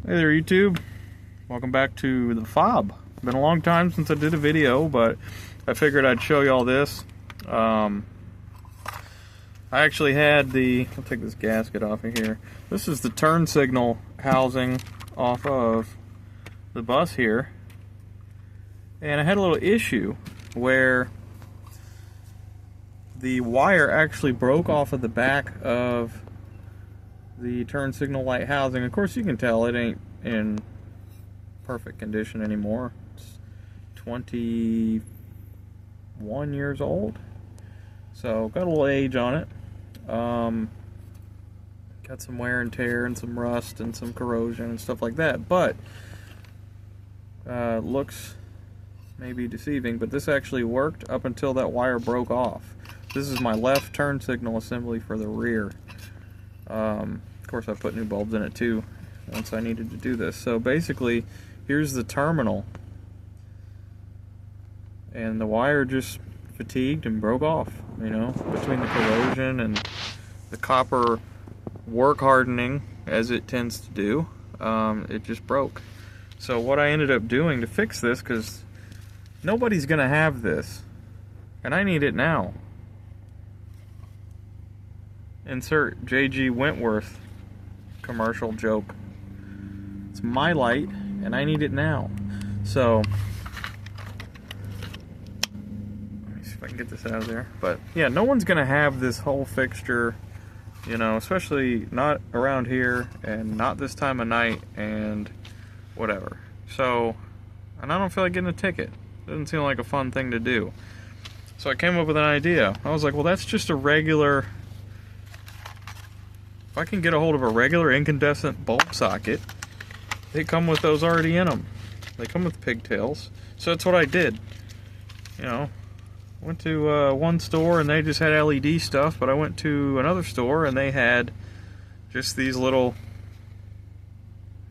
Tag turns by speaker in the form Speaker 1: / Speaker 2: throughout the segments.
Speaker 1: Hey there, YouTube. Welcome back to the F.O.B. Been a long time since I did a video, but I figured I'd show you all this. I actually had I'll take this gasket off of here. This is the turn signal housing off of the bus here. And I had a little issue where the wire actually broke off of the back of the turn signal light housing. Of course, you can tell it ain't in perfect condition anymore. It's 21 years old, so got a little age on it. Got some wear and tear and some rust and some corrosion and stuff like that, but looks maybe deceiving, but this actually worked up until that wire broke off. This is my left turn signal assembly for the rear. Of course, I put new bulbs in it too once I needed to do this. So basically, here's the terminal, and the wire just fatigued and broke off, you know, between the corrosion and the copper work hardening, as it tends to do. It just broke. So what I ended up doing to fix this, because nobody's gonna have this, and I need it now. Insert J.G. Wentworth commercial joke. It's my light, and I need it now. So, let me see if I can get this out of there. But yeah, no one's gonna have this whole fixture, you know, especially not around here, and not this time of night, and whatever. So, and I don't feel like getting a ticket. Doesn't seem like a fun thing to do. So I came up with an idea. I was like, well, that's just a regular. If I can get a hold of a regular incandescent bulb socket, they come with those already in them. They come with pigtails. So that's what I did. You know, went to one store and they just had LED stuff, but I went to another store and they had just these little,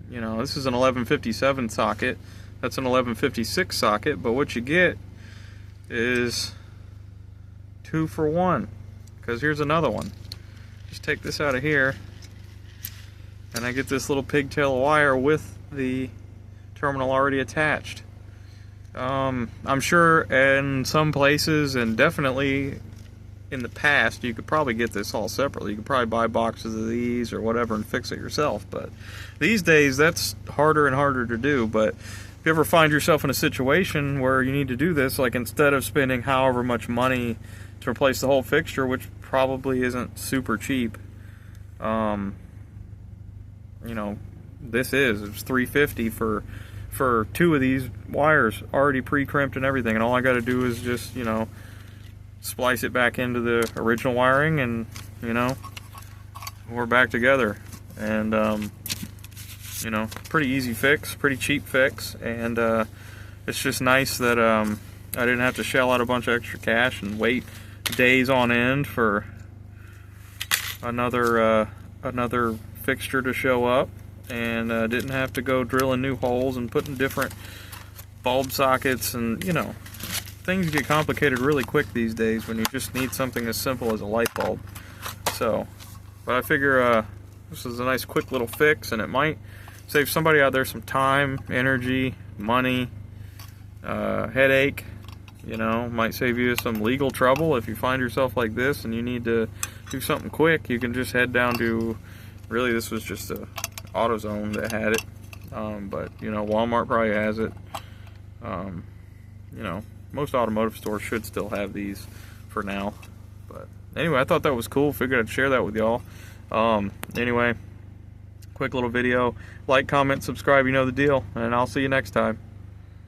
Speaker 1: you know, this is an 1157 socket. That's an 1156 socket, but what you get is 2 for 1. Because here's another one. Just take this out of here, and I get this little pigtail wire with the terminal already attached. I'm sure in some places, and definitely in the past, you could probably get this all separately. You could probably buy boxes of these or whatever and fix it yourself, but these days that's harder and harder to do. But if you ever find yourself in a situation where you need to do this, like instead of spending however much money to replace the whole fixture, which probably isn't super cheap, you know, it's $350 for 2 of these wires already pre-crimped and everything, and all I got to do is just, you know, splice it back into the original wiring, and you know, we're back together. And you know, pretty easy fix, pretty cheap fix, and it's just nice that I didn't have to shell out a bunch of extra cash and wait days on end for another fixture to show up, and didn't have to go drilling new holes and putting different bulb sockets, and you know, things get complicated really quick these days when you just need something as simple as a light bulb. So, but I figure this is a nice quick little fix, and it might save somebody out there some time, energy, money, headache. You know, might save you some legal trouble if you find yourself like this and you need to do something quick. You can just head down to, really this was just a AutoZone that had it, but you know, Walmart probably has it. You know, most automotive stores should still have these for now. But anyway, I thought that was cool. Figured I'd share that with y'all. Anyway, quick little video. Like, comment, subscribe, you know the deal, and I'll see you next time.